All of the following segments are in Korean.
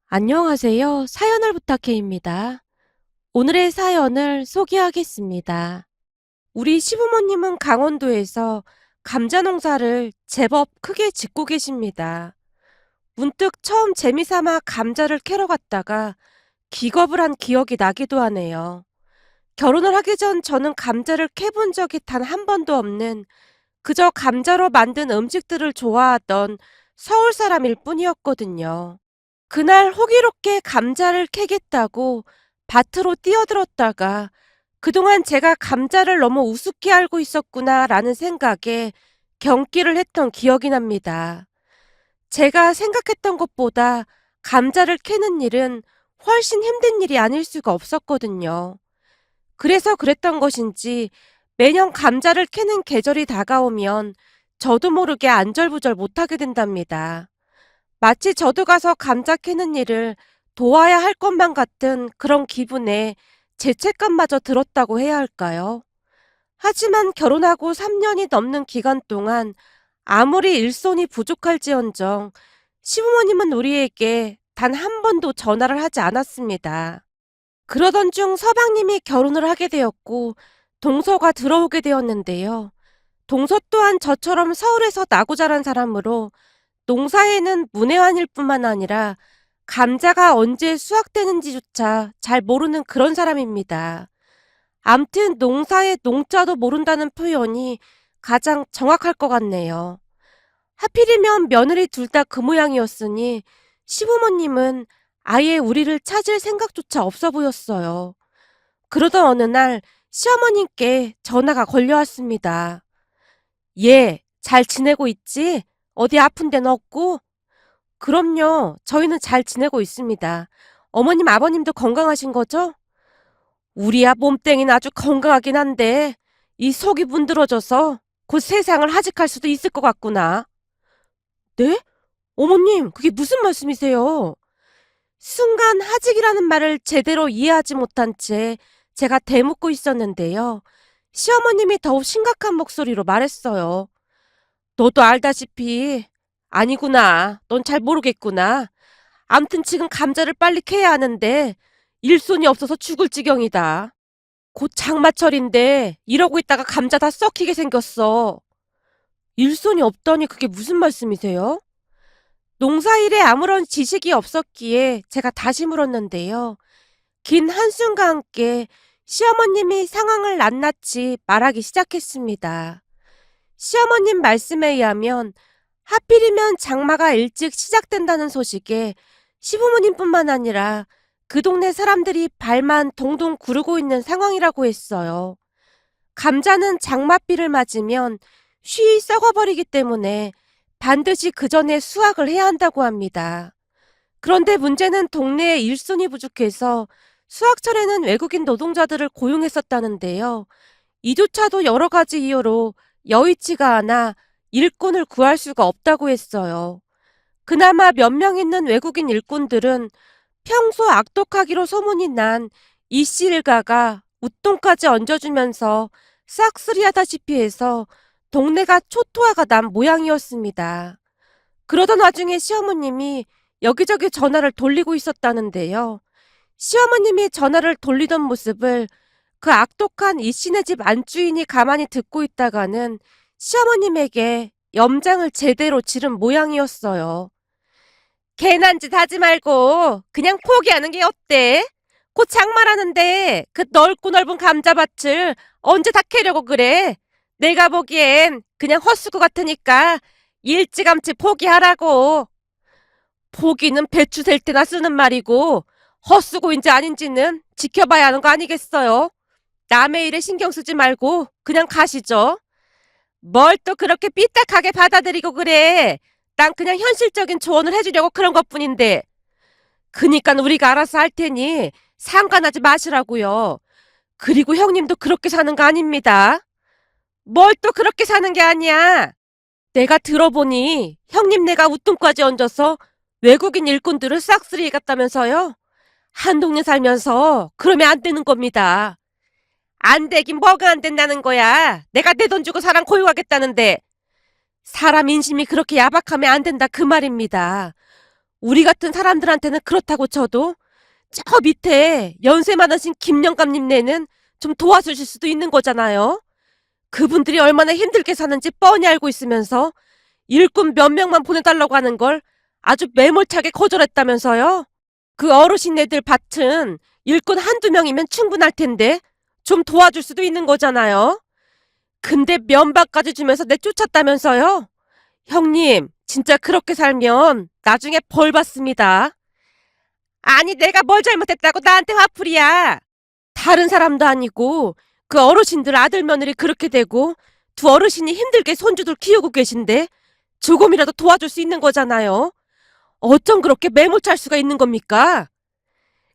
안녕하세요. 사연을 부탁해입니다. 오늘의 사연을 소개하겠습니다. 우리 시부모님은 강원도에서 감자 농사를 제법 크게 짓고 계십니다. 문득 처음 재미삼아 감자를 캐러 갔다가 기겁을 한 기억이 나기도 하네요. 결혼을 하기 전 저는 감자를 캐본 적이 단 한 번도 없는 그저 감자로 만든 음식들을 좋아하던 서울 사람일 뿐이었거든요. 그날 호기롭게 감자를 캐겠다고 밭으로 뛰어들었다가 그동안 제가 감자를 너무 우습게 알고 있었구나라는 생각에 경기를 했던 기억이 납니다. 제가 생각했던 것보다 감자를 캐는 일은 훨씬 힘든 일이 아닐 수가 없었거든요. 그래서 그랬던 것인지 매년 감자를 캐는 계절이 다가오면 저도 모르게 안절부절 못하게 된답니다. 마치 저도 가서 감자 캐는 일을 도와야 할 것만 같은 그런 기분에 죄책감마저 들었다고 해야 할까요? 하지만 결혼하고 3년이 넘는 기간 동안 아무리 일손이 부족할지언정 시부모님은 우리에게 단 한 번도 전화를 하지 않았습니다. 그러던 중 서방님이 결혼을 하게 되었고 동서가 들어오게 되었는데요. 동서 또한 저처럼 서울에서 나고 자란 사람으로 농사에는 문외한일 뿐만 아니라 감자가 언제 수확되는지조차 잘 모르는 그런 사람입니다. 암튼 농사의 농자도 모른다는 표현이 가장 정확할 것 같네요. 하필이면 며느리 둘 다 그 모양이었으니 시부모님은 아예 우리를 찾을 생각조차 없어 보였어요. 그러던 어느 날 시어머님께 전화가 걸려왔습니다. 얘, 잘 지내고 있지? 어디 아픈 데는 없고? 그럼요. 저희는 잘 지내고 있습니다. 어머님, 아버님도 건강하신 거죠? 우리야 몸땡이는 아주 건강하긴 한데 이 속이 문드러져서 곧 세상을 하직할 수도 있을 것 같구나. 네? 어머님, 그게 무슨 말씀이세요? 순간 하직이라는 말을 제대로 이해하지 못한 채 제가 대묻고 있었는데요. 시어머님이 더욱 심각한 목소리로 말했어요. 너도 알다시피 아니구나. 넌 잘 모르겠구나. 암튼 지금 감자를 빨리 캐야 하는데 일손이 없어서 죽을 지경이다. 곧 장마철인데 이러고 있다가 감자 다 썩히게 생겼어. 일손이 없다니 그게 무슨 말씀이세요? 농사일에 아무런 지식이 없었기에 제가 다시 물었는데요. 긴 한숨과 함께 시어머님이 상황을 낱낱이 말하기 시작했습니다. 시어머님 말씀에 의하면 하필이면 장마가 일찍 시작된다는 소식에 시부모님뿐만 아니라 그 동네 사람들이 발만 동동 구르고 있는 상황이라고 했어요. 감자는 장맛비를 맞으면 쉬이 썩어버리기 때문에 반드시 그 전에 수확을 해야 한다고 합니다. 그런데 문제는 동네에 일손이 부족해서 수확철에는 외국인 노동자들을 고용했었다는데요. 이조차도 여러 가지 이유로 여의치가 않아 일꾼을 구할 수가 없다고 했어요. 그나마 몇 명 있는 외국인 일꾼들은 평소 악독하기로 소문이 난 이씨 일가가 웃돈까지 얹어주면서 싹쓸이하다시피 해서 동네가 초토화가 난 모양이었습니다. 그러던 와중에 시어머님이 여기저기 전화를 돌리고 있었다는데요. 시어머님이 전화를 돌리던 모습을 그 악독한 이씨네 집 안주인이 가만히 듣고 있다가는 시어머님에게 염장을 제대로 지른 모양이었어요. 괜한 짓 하지 말고 그냥 포기하는 게 어때? 곧 장마라는데 그 넓고 넓은 감자밭을 언제 다 캐려고 그래? 내가 보기엔 그냥 헛수고 같으니까 일찌감치 포기하라고. 포기는 배추 셀 때나 쓰는 말이고 헛수고인지 아닌지는 지켜봐야 하는 거 아니겠어요? 남의 일에 신경 쓰지 말고 그냥 가시죠. 뭘 또 그렇게 삐딱하게 받아들이고 그래. 난 그냥 현실적인 조언을 해주려고 그런 것뿐인데. 그니까 우리가 알아서 할 테니 상관하지 마시라고요. 그리고 형님도 그렇게 사는 거 아닙니다. 뭘 또 그렇게 사는 게 아니야. 내가 들어보니 형님네가 웃돈까지 얹어서 외국인 일꾼들을 싹쓸이 갔다면서요. 한 동네 살면서 그러면 안 되는 겁니다. 안 되긴 뭐가 안 된다는 거야. 내가 내 돈 주고 사람 고용하겠다는데. 사람 인심이 그렇게 야박하면 안 된다 그 말입니다. 우리 같은 사람들한테는 그렇다고 쳐도 저 밑에 연세 많으신 김영감님네는 좀 도와주실 수도 있는 거잖아요. 그분들이 얼마나 힘들게 사는지 뻔히 알고 있으면서 일꾼 몇 명만 보내달라고 하는 걸 아주 매몰차게 거절했다면서요. 그 어르신네들 밭은 일꾼 한두 명이면 충분할 텐데 좀 도와줄 수도 있는 거잖아요. 근데 면박까지 주면서 내쫓았다면서요. 형님, 진짜 그렇게 살면 나중에 벌 받습니다. 아니, 내가 뭘 잘못했다고 나한테 화풀이야. 다른 사람도 아니고 그 어르신들 아들 며느리 그렇게 되고 두 어르신이 힘들게 손주들 키우고 계신데 조금이라도 도와줄 수 있는 거잖아요. 어쩜 그렇게 매몰찰 수가 있는 겁니까?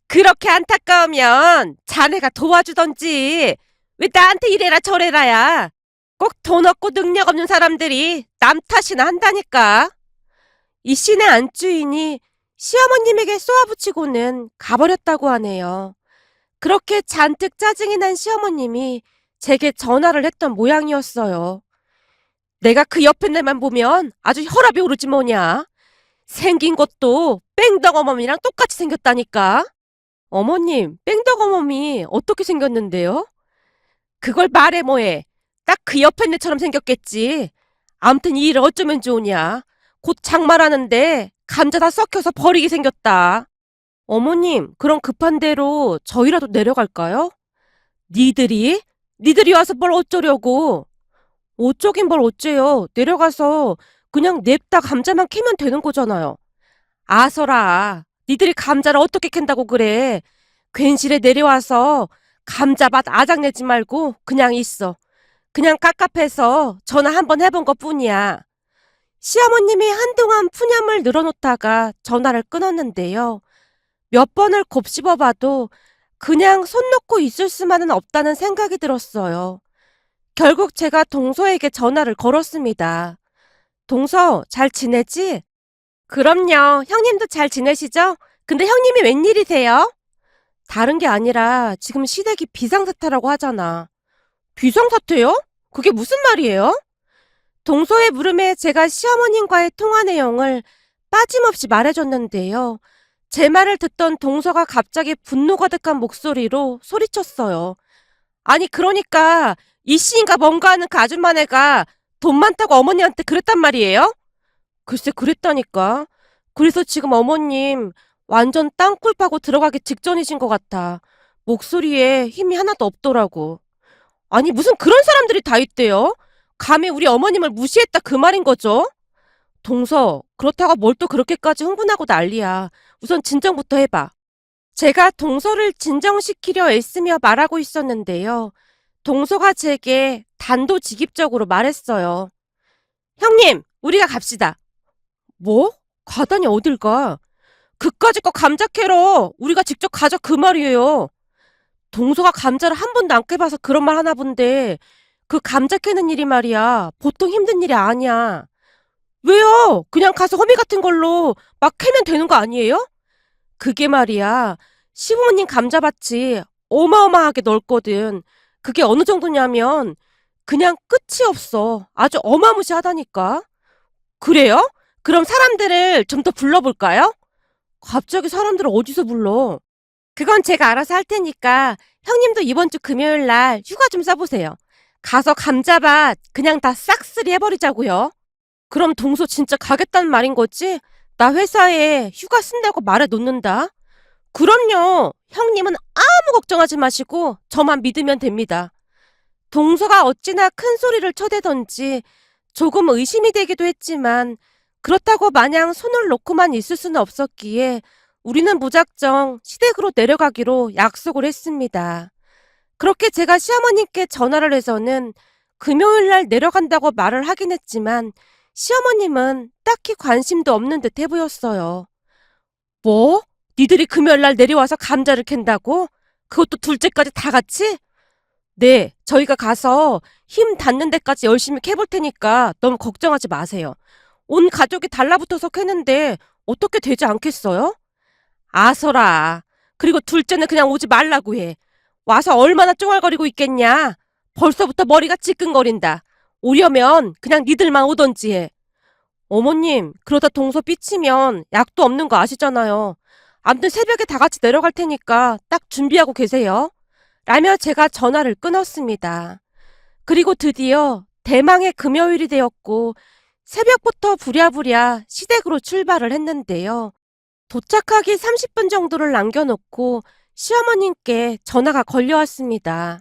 그렇게 안타까우면 자네가 도와주던지 왜 나한테 이래라 저래라야. 꼭 돈 없고 능력 없는 사람들이 남 탓이나 한다니까. 이 씨네 안주인이 시어머님에게 쏘아붙이고는 가버렸다고 하네요. 그렇게 잔뜩 짜증이 난 시어머님이 제게 전화를 했던 모양이었어요. 내가 그 옆에 내만 보면 아주 혈압이 오르지 뭐냐. 생긴 것도 뺑덕어멈이랑 똑같이 생겼다니까. 어머님, 뺑덕어멈이 어떻게 생겼는데요? 그걸 말해 뭐해. 딱 그 옆에 내처럼 생겼겠지. 암튼 이 일을 어쩌면 좋으냐. 곧 장말하는데 감자 다 썩혀서 버리게 생겼다. 어머님, 그럼 급한 대로 저희라도 내려갈까요? 니들이? 니들이 와서 뭘 어쩌려고? 어쩌긴 뭘 어째요. 내려가서 그냥 냅다 감자만 캐면 되는 거잖아요. 아서라. 니들이 감자를 어떻게 캔다고 그래. 괜시레 내려와서 감자밭 아작내지 말고 그냥 있어. 그냥 깝깝해서 전화 한번 해본 것 뿐이야. 시어머님이 한동안 푸념을 늘어놓다가 전화를 끊었는데요. 몇 번을 곱씹어봐도 그냥 손 놓고 있을 수만은 없다는 생각이 들었어요. 결국 제가 동서에게 전화를 걸었습니다. 동서, 잘 지내지? 그럼요. 형님도 잘 지내시죠? 근데 형님이 웬일이세요? 다른 게 아니라 지금 시댁이 비상사태라고 하잖아. 비상사태요? 그게 무슨 말이에요? 동서의 물음에 제가 시어머님과의 통화 내용을 빠짐없이 말해줬는데요. 제 말을 듣던 동서가 갑자기 분노 가득한 목소리로 소리쳤어요. 아니 그러니까 이씨인가 뭔가 하는 그 아줌마네가 돈 많다고 어머니한테 그랬단 말이에요? 글쎄 그랬다니까. 그래서 지금 어머님 완전 땅굴 파고 들어가기 직전이신 것 같아. 목소리에 힘이 하나도 없더라고. 아니 무슨 그런 사람들이 다 있대요? 감히 우리 어머님을 무시했다 그 말인 거죠? 동서, 그렇다고 뭘 또 그렇게까지 흥분하고 난리야. 우선 진정부터 해봐. 제가 동서를 진정시키려 애쓰며 말하고 있었는데요. 동서가 제게 단도직입적으로 말했어요. 형님, 우리가 갑시다. 뭐? 가다니 어딜 가? 그까짓 거 감자 캐러 우리가 직접 가자 그 말이에요. 동서가 감자를 한 번도 안 캐봐서 그런 말 하나 본데 그 감자 캐는 일이 말이야. 보통 힘든 일이 아니야. 왜요? 그냥 가서 호미 같은 걸로 막 캐면 되는 거 아니에요? 그게 말이야. 시부모님 감자밭이 어마어마하게 넓거든. 그게 어느 정도냐면 그냥 끝이 없어. 아주 어마무시하다니까. 그래요? 그럼 사람들을 좀 더 불러볼까요? 갑자기 사람들을 어디서 불러? 그건 제가 알아서 할 테니까 형님도 이번 주 금요일 날 휴가 좀 써보세요. 가서 감자밭 그냥 다 싹쓸이 해버리자고요. 그럼 동서 진짜 가겠다는 말인 거지? 나 회사에 휴가 쓴다고 말해 놓는다. 그럼요. 형님은 아무 걱정하지 마시고 저만 믿으면 됩니다. 동서가 어찌나 큰 소리를 쳐대던지 조금 의심이 되기도 했지만 그렇다고 마냥 손을 놓고만 있을 수는 없었기에 우리는 무작정 시댁으로 내려가기로 약속을 했습니다. 그렇게 제가 시어머님께 전화를 해서는 금요일 날 내려간다고 말을 하긴 했지만 시어머님은 딱히 관심도 없는 듯해 보였어요. 뭐? 니들이 금요일 날 내려와서 감자를 캔다고? 그것도 둘째까지 다 같이? 네, 저희가 가서 힘 닿는 데까지 열심히 캐볼 테니까 너무 걱정하지 마세요. 온 가족이 달라붙어서 캐는데 어떻게 되지 않겠어요? 아서라. 그리고 둘째는 그냥 오지 말라고 해. 와서 얼마나 쫑알거리고 있겠냐. 벌써부터 머리가 찌끈거린다. 오려면 그냥 니들만 오던지 해. 어머님, 그러다 동서 삐치면 약도 없는 거 아시잖아요. 암튼 새벽에 다 같이 내려갈 테니까 딱 준비하고 계세요. 라며 제가 전화를 끊었습니다. 그리고 드디어 대망의 금요일이 되었고 새벽부터 부랴부랴 시댁으로 출발을 했는데요. 도착하기 30분 정도를 남겨놓고 시어머님께 전화가 걸려왔습니다.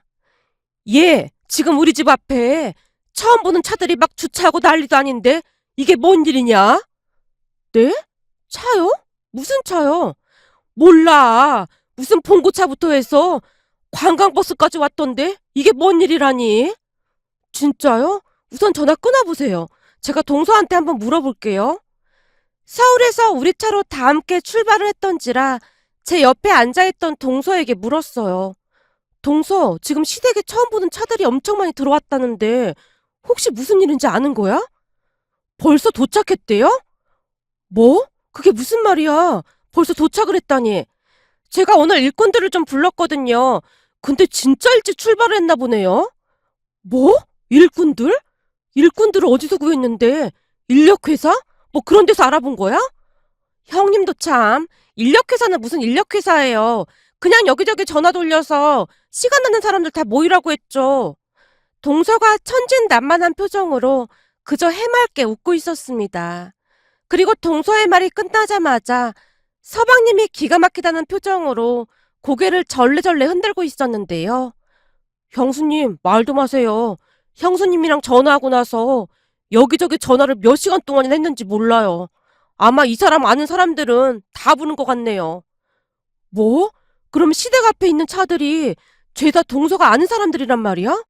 예, 지금 우리 집 앞에 처음 보는 차들이 막 주차하고 난리도 아닌데 이게 뭔 일이냐? 네? 차요? 무슨 차요? 몰라. 무슨 봉고차부터 해서 관광버스까지 왔던데 이게 뭔 일이라니? 진짜요? 우선 전화 끊어보세요. 제가 동서한테 한번 물어볼게요. 서울에서 우리 차로 다 함께 출발을 했던지라 제 옆에 앉아있던 동서에게 물었어요. 동서, 지금 시댁에 처음 보는 차들이 엄청 많이 들어왔다는데 혹시 무슨 일인지 아는 거야? 벌써 도착했대요? 뭐? 그게 무슨 말이야? 벌써 도착을 했다니. 제가 오늘 일꾼들을 좀 불렀거든요. 근데 진짜 일찍 출발을 했나 보네요. 뭐? 일꾼들? 일꾼들을 어디서 구했는데? 인력회사? 뭐 그런 데서 알아본 거야? 형님도 참, 인력회사는 무슨 인력회사예요. 그냥 여기저기 전화 돌려서 시간 나는 사람들 다 모이라고 했죠. 동서가 천진난만한 표정으로 그저 해맑게 웃고 있었습니다. 그리고 동서의 말이 끝나자마자 서방님이 기가 막히다는 표정으로 고개를 절레절레 흔들고 있었는데요. 형수님, 말도 마세요. 형수님이랑 전화하고 나서 여기저기 전화를 몇 시간 동안이나 했는지 몰라요. 아마 이 사람 아는 사람들은 다 부는 것 같네요. 뭐? 그럼 시댁 앞에 있는 차들이 죄다 동서가 아는 사람들이란 말이야?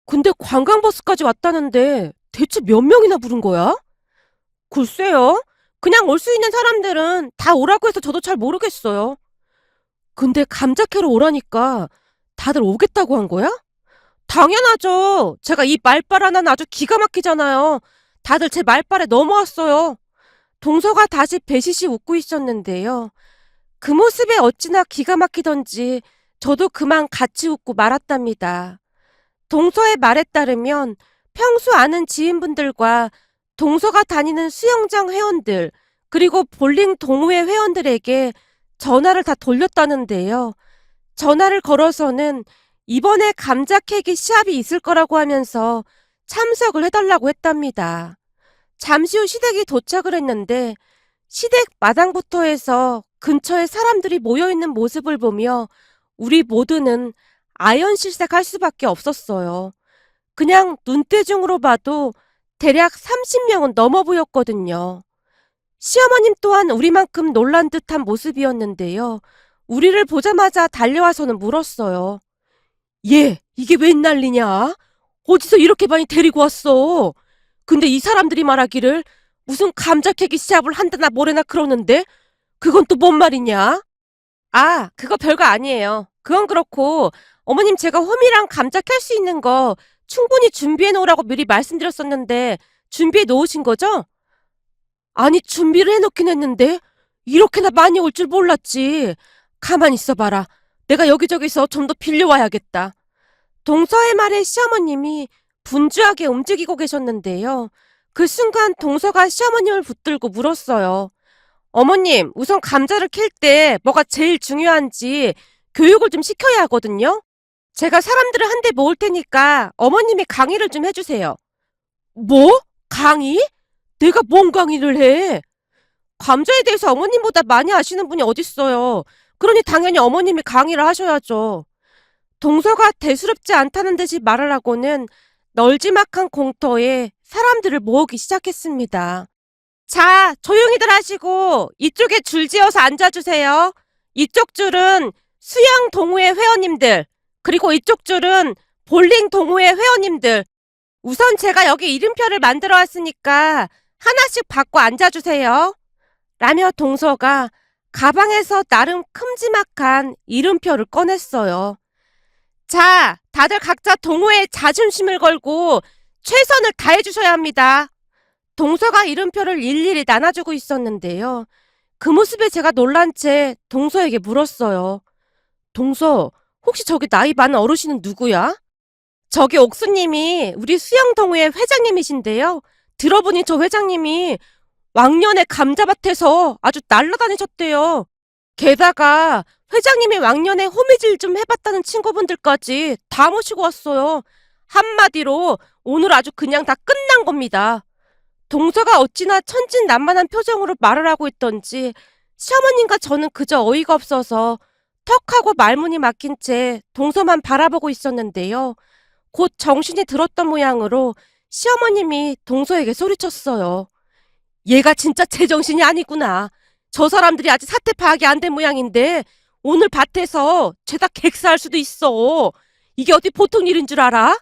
근데 관광버스까지 왔다는데 대체 몇 명이나 부른 거야? 글쎄요. 그냥 올 수 있는 사람들은 다 오라고 해서 저도 잘 모르겠어요. 근데 감자 캐러 오라니까 다들 오겠다고 한 거야? 당연하죠. 제가 이 말빨 하나는 아주 기가 막히잖아요. 다들 제 말빨에 넘어왔어요. 동서가 다시 배시시 웃고 있었는데요. 그 모습에 어찌나 기가 막히던지 저도 그만 같이 웃고 말았답니다. 동서의 말에 따르면 평소 아는 지인분들과 동서가 다니는 수영장 회원들 그리고 볼링 동호회 회원들에게 전화를 다 돌렸다는데요. 전화를 걸어서는 이번에 감자 캐기 시합이 있을 거라고 하면서 참석을 해달라고 했답니다. 잠시 후 시댁이 도착을 했는데 시댁 마당부터 해서 근처에 사람들이 모여있는 모습을 보며 우리 모두는 아연실색할 수밖에 없었어요. 그냥 눈대중으로 봐도 대략 30명은 넘어 보였거든요. 시어머님 또한 우리만큼 놀란 듯한 모습이었는데요. 우리를 보자마자 달려와서는 물었어요. 얘, 이게 웬 난리냐? 어디서 이렇게 많이 데리고 왔어? 근데 이 사람들이 말하기를 무슨 감자 캐기 시합을 한다나 뭐래나 그러는데 그건 또 뭔 말이냐? 아, 그거 별거 아니에요. 그건 그렇고 어머님 제가 홈이랑 감자 캘 수 있는 거 충분히 준비해 놓으라고 미리 말씀드렸었는데 준비해 놓으신 거죠? 아니, 준비를 해놓긴 했는데 이렇게나 많이 올 줄 몰랐지. 가만히 있어봐라. 내가 여기저기서 좀 더 빌려와야겠다. 동서의 말에 시어머님이 분주하게 움직이고 계셨는데요. 그 순간 동서가 시어머님을 붙들고 물었어요. 어머님, 우선 감자를 캘 때 뭐가 제일 중요한지 교육을 좀 시켜야 하거든요. 제가 사람들을 한데 모을 테니까 어머님이 강의를 좀 해주세요. 뭐? 강의? 내가 뭔 강의를 해? 감자에 대해서 어머님보다 많이 아시는 분이 어딨어요. 그러니 당연히 어머님이 강의를 하셔야죠. 동서가 대수롭지 않다는 듯이 말을 하고는 널지막한 공터에 사람들을 모으기 시작했습니다. 자, 조용히들 하시고 이쪽에 줄 지어서 앉아주세요. 이쪽 줄은 수영 동호회 회원님들, 그리고 이쪽 줄은 볼링 동호회 회원님들. 우선 제가 여기 이름표를 만들어 왔으니까 하나씩 받고 앉아주세요. 라며 동서가 가방에서 나름 큼지막한 이름표를 꺼냈어요. 자, 다들 각자 동호회에 자존심을 걸고 최선을 다해주셔야 합니다. 동서가 이름표를 일일이 나눠주고 있었는데요. 그 모습에 제가 놀란 채 동서에게 물었어요. 동서, 혹시 저기 나이 많은 어르신은 누구야? 저기 옥수님이 우리 수영동호회 회장님이신데요. 들어보니 저 회장님이 왕년에 감자밭에서 아주 날라다니셨대요. 게다가 회장님이 왕년에 호미질 좀 해봤다는 친구분들까지 다 모시고 왔어요. 한마디로 오늘 아주 그냥 다 끝난 겁니다. 동서가 어찌나 천진난만한 표정으로 말을 하고 있던지 시어머님과 저는 그저 어이가 없어서 턱하고 말문이 막힌 채 동서만 바라보고 있었는데요. 곧 정신이 들었던 모양으로 시어머님이 동서에게 소리쳤어요. 얘가 진짜 제정신이 아니구나. 저 사람들이 아직 사태 파악이 안 된 모양인데 오늘 밭에서 죄다 객사할 수도 있어. 이게 어디 보통 일인 줄 알아?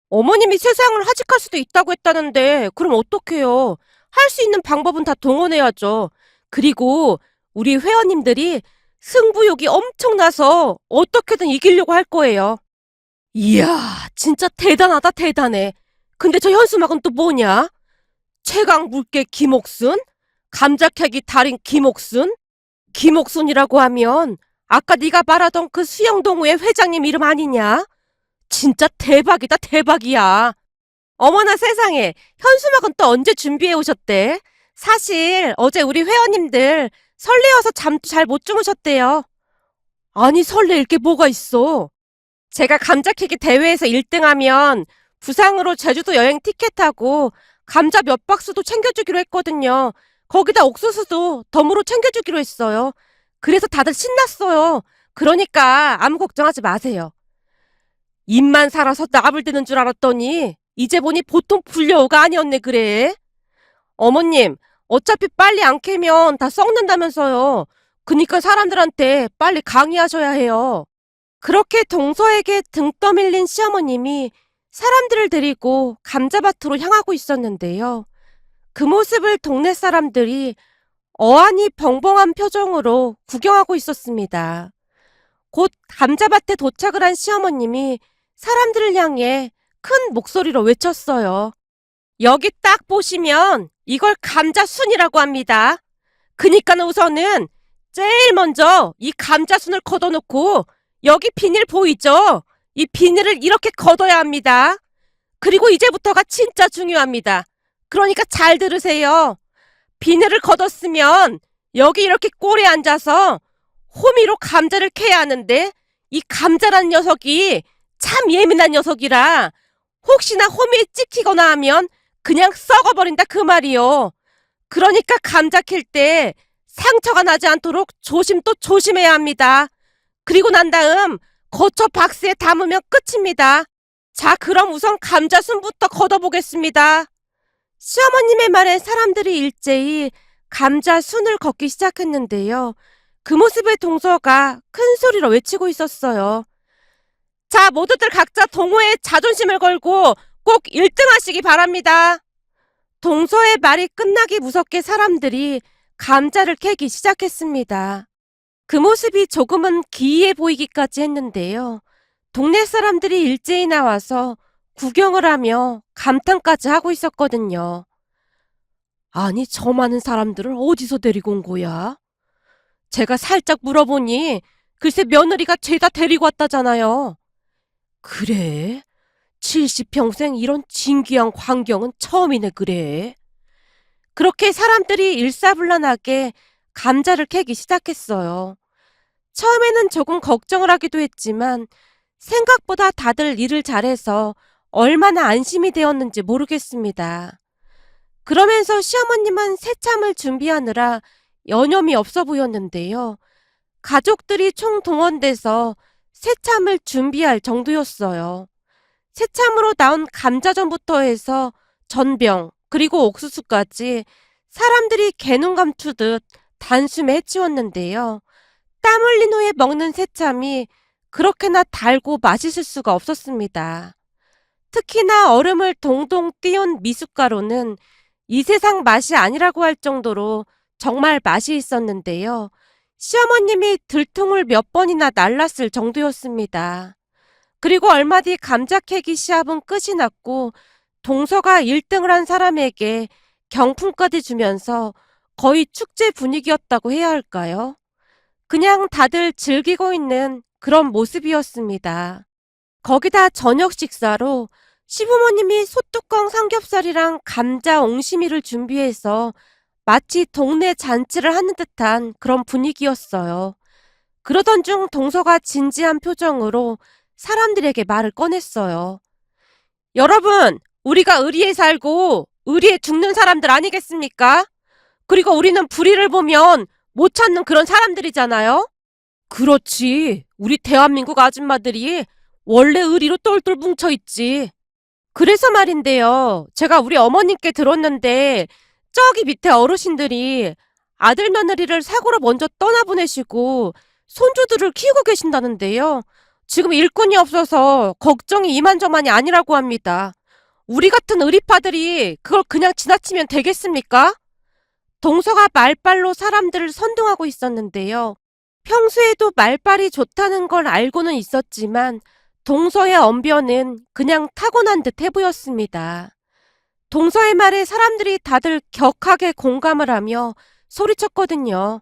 어머님이 세상을 하직할 수도 있다고 했다는데 그럼 어떡해요? 할 수 있는 방법은 다 동원해야죠. 그리고 우리 회원님들이 승부욕이 엄청나서 어떻게든 이기려고 할 거예요. 이야, 진짜 대단하다, 대단해. 근데 저 현수막은 또 뭐냐? 최강 물개 김옥순? 감자캐기 달인 김옥순? 김옥순이라고 하면 아까 네가 말하던 그 수영동호회 회장님 이름 아니냐? 진짜 대박이다, 대박이야. 어머나 세상에, 현수막은 또 언제 준비해 오셨대? 사실 어제 우리 회원님들 설레어서 잠도 잘 못 주무셨대요. 아니, 설레일 게 뭐가 있어? 제가 감자캐기 대회에서 1등하면 부상으로 제주도 여행 티켓하고 감자 몇 박스도 챙겨주기로 했거든요. 거기다 옥수수도 덤으로 챙겨주기로 했어요. 그래서 다들 신났어요. 그러니까 아무 걱정하지 마세요. 입만 살아서 나불대는 줄 알았더니 이제 보니 보통 불려오가 아니었네 그래. 어머님, 어차피 빨리 안 캐면 다 썩는다면서요. 그니까 사람들한테 빨리 강의하셔야 해요. 그렇게 동서에게 등 떠밀린 시어머님이 사람들을 데리고 감자밭으로 향하고 있었는데요. 그 모습을 동네 사람들이 어안이 벙벙한 표정으로 구경하고 있었습니다. 곧 감자밭에 도착을 한 시어머님이 사람들을 향해 큰 목소리로 외쳤어요. 여기 딱 보시면 이걸 감자순이라고 합니다. 그니까는 우선은 제일 먼저 이 감자순을 걷어놓고 여기 비닐 보이죠? 이 비닐을 이렇게 걷어야 합니다. 그리고 이제부터가 진짜 중요합니다. 그러니까 잘 들으세요. 비닐을 걷었으면 여기 이렇게 꼴에 앉아서 호미로 감자를 캐야 하는데 이 감자란 녀석이 참 예민한 녀석이라 혹시나 호미에 찍히거나 하면 그냥 썩어버린다 그 말이요. 그러니까 감자 캘 때 상처가 나지 않도록 조심 또 조심해야 합니다. 그리고 난 다음 거쳐 박스에 담으면 끝입니다. 자, 그럼 우선 감자순부터 걷어보겠습니다. 시어머님의 말에 사람들이 일제히 감자순을 걷기 시작했는데요. 그 모습에 동서가 큰 소리로 외치고 있었어요. 자, 모두들 각자 동호회에 자존심을 걸고 꼭 1등 하시기 바랍니다. 동서의 말이 끝나기 무섭게 사람들이 감자를 캐기 시작했습니다. 그 모습이 조금은 기이해 보이기까지 했는데요. 동네 사람들이 일제히 나와서 구경을 하며 감탄까지 하고 있었거든요. 아니, 저 많은 사람들을 어디서 데리고 온 거야? 제가 살짝 물어보니 글쎄 며느리가 죄다 데리고 왔다잖아요. 그래? 70평생 이런 진귀한 광경은 처음이네 그래. 그렇게 사람들이 일사불란하게 감자를 캐기 시작했어요. 처음에는 조금 걱정을 하기도 했지만 생각보다 다들 일을 잘해서 얼마나 안심이 되었는지 모르겠습니다. 그러면서 시어머님은 새참을 준비하느라 여념이 없어 보였는데요. 가족들이 총동원돼서 새참을 준비할 정도였어요. 새참으로 나온 감자전부터 해서 전병 그리고 옥수수까지 사람들이 개눈 감추듯 단숨에 해치웠는데요. 땀 흘린 후에 먹는 새참이 그렇게나 달고 맛있을 수가 없었습니다. 특히나 얼음을 동동 띄운 미숫가루는 이 세상 맛이 아니라고 할 정도로 정말 맛이 있었는데요. 시어머님이 들통을 몇 번이나 날랐을 정도였습니다. 그리고 얼마 뒤 감자 캐기 시합은 끝이 났고 동서가 1등을 한 사람에게 경품까지 주면서 거의 축제 분위기였다고 해야 할까요? 그냥 다들 즐기고 있는 그런 모습이었습니다. 거기다 저녁 식사로 시부모님이 소뚜껑 삼겹살이랑 감자 옹심이를 준비해서 마치 동네 잔치를 하는 듯한 그런 분위기였어요. 그러던 중 동서가 진지한 표정으로 사람들에게 말을 꺼냈어요. 여러분, 우리가 의리에 살고 의리에 죽는 사람들 아니겠습니까? 그리고 우리는 불의를 보면 못 찾는 그런 사람들이잖아요? 그렇지. 우리 대한민국 아줌마들이 원래 의리로 똘똘 뭉쳐있지. 그래서 말인데요. 제가 우리 어머님께 들었는데 저기 밑에 어르신들이 아들 며느리를 사고로 먼저 떠나보내시고 손주들을 키우고 계신다는데요. 지금 일꾼이 없어서 걱정이 이만저만이 아니라고 합니다. 우리 같은 의리파들이 그걸 그냥 지나치면 되겠습니까? 동서가 말빨로 사람들을 선동하고 있었는데요. 평소에도 말빨이 좋다는 걸 알고는 있었지만 동서의 언변은 그냥 타고난 듯해 보였습니다. 동서의 말에 사람들이 다들 격하게 공감을 하며 소리쳤거든요.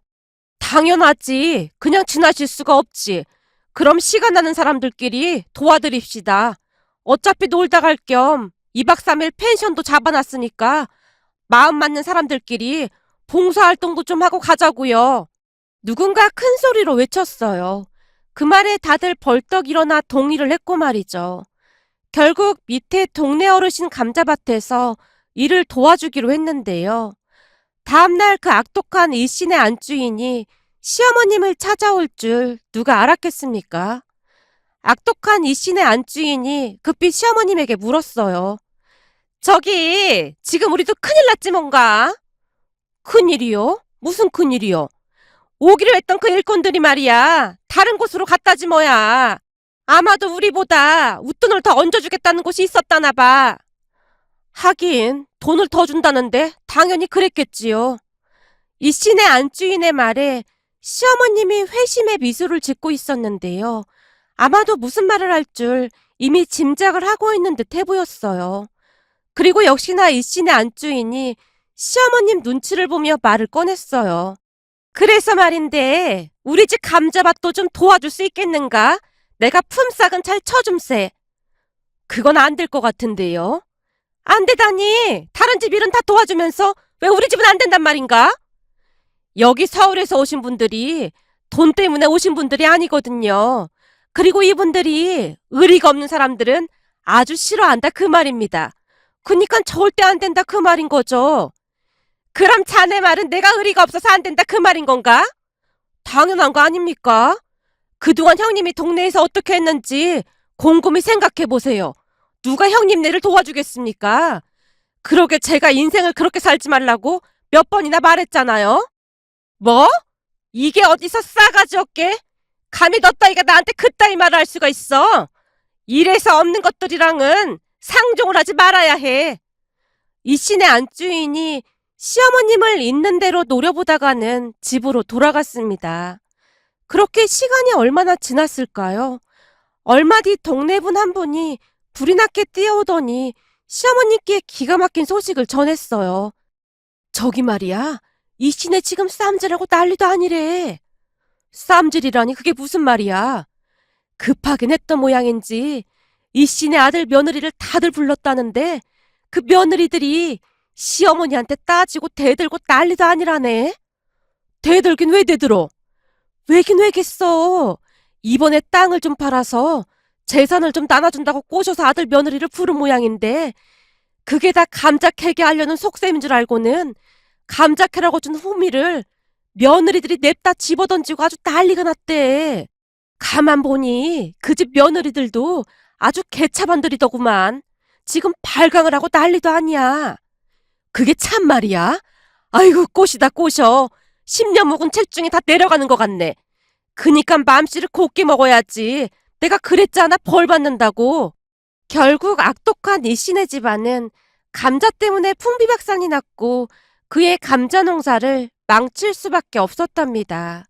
당연하지. 그냥 지나칠 수가 없지. 그럼 시간 나는 사람들끼리 도와드립시다. 어차피 놀다 갈 겸 2박 3일 펜션도 잡아놨으니까 마음 맞는 사람들끼리 봉사활동도 좀 하고 가자고요. 누군가 큰 소리로 외쳤어요. 그 말에 다들 벌떡 일어나 동의를 했고 말이죠. 결국 밑에 동네 어르신 감자밭에서 일을 도와주기로 했는데요. 다음날 그 악독한 이씨네 안주인이 시어머님을 찾아올 줄 누가 알았겠습니까? 악독한 이씨네 안주인이 급히 시어머님에게 물었어요. 저기, 지금 우리도 큰일 났지 뭔가? 큰일이요? 무슨 큰일이요? 오기로 했던 그 일꾼들이 말이야. 다른 곳으로 갔다지 뭐야. 아마도 우리보다 웃돈을 더 얹어주겠다는 곳이 있었다나 봐. 하긴 돈을 더 준다는데 당연히 그랬겠지요. 이 씨네 안주인의 말에 시어머님이 회심의 미소를 짓고 있었는데요. 아마도 무슨 말을 할 줄 이미 짐작을 하고 있는 듯 해 보였어요. 그리고 역시나 이 씨네 안주인이 시어머님 눈치를 보며 말을 꺼냈어요. 그래서 말인데 우리 집 감자밭도 좀 도와줄 수 있겠는가? 내가 품삯은 잘 쳐줌세. 그건 안 될 것 같은데요. 안 되다니. 다른 집 일은 다 도와주면서 왜 우리 집은 안 된단 말인가? 여기 서울에서 오신 분들이 돈 때문에 오신 분들이 아니거든요. 그리고 이분들이 의리가 없는 사람들은 아주 싫어한다 그 말입니다. 그니까 절대 안 된다 그 말인 거죠. 그럼 자네 말은 내가 의리가 없어서 안 된다 그 말인 건가? 당연한 거 아닙니까? 그동안 형님이 동네에서 어떻게 했는지 곰곰이 생각해 보세요. 누가 형님네를 도와주겠습니까? 그러게 제가 인생을 그렇게 살지 말라고 몇 번이나 말했잖아요. 뭐? 이게 어디서 싸가지 없게? 감히 너 따위가 나한테 그따위 말을 할 수가 있어? 이래서 없는 것들이랑은 상종을 하지 말아야 해. 이 씨네 안주인이 시어머님을 있는 대로 노려보다가는 집으로 돌아갔습니다. 그렇게 시간이 얼마나 지났을까요? 얼마 뒤 동네분 한 분이 불이 나게 뛰어오더니 시어머님께 기가 막힌 소식을 전했어요. 저기 말이야, 이 씨네 지금 쌈질하고 난리도 아니래. 쌈질이라니 그게 무슨 말이야? 급하긴 했던 모양인지 이 씨네 아들 며느리를 다들 불렀다는데 그 며느리들이 시어머니한테 따지고 대들고 난리도 아니라네. 대들긴 왜 대들어? 왜긴 왜겠어. 이번에 땅을 좀 팔아서 재산을 좀 나눠준다고 꼬셔서 아들 며느리를 부른 모양인데 그게 다 감자 캐게 하려는 속셈인 줄 알고는 감자 캐라고 준 호미를 며느리들이 냅다 집어던지고 아주 난리가 났대. 가만 보니 그 집 며느리들도 아주 개차반들이더구만. 지금 발광을 하고 난리도 아니야. 그게 참말이야? 아이고 꽃이다 꽃이여. 10년 묵은 체중이 다 내려가는 것 같네. 그니까 맘씨를 곱게 먹어야지. 내가 그랬잖아 벌 받는다고. 결국 악독한 이 씨네 집안은 감자 때문에 풍비박산이 났고 그의 감자 농사를 망칠 수밖에 없었답니다.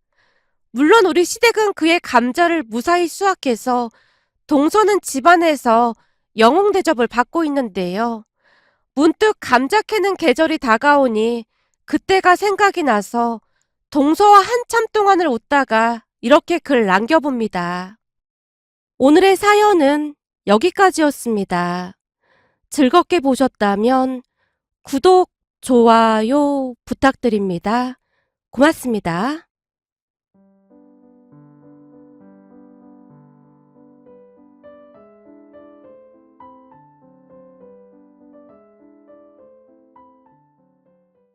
물론 우리 시댁은 그의 감자를 무사히 수확해서 동서는 집안에서 영웅 대접을 받고 있는데요. 문득 감자 캐는 계절이 다가오니 그때가 생각이 나서 동서와 한참 동안을 웃다가 이렇게 글 남겨봅니다. 오늘의 사연은 여기까지였습니다. 즐겁게 보셨다면 구독, 좋아요 부탁드립니다. 고맙습니다.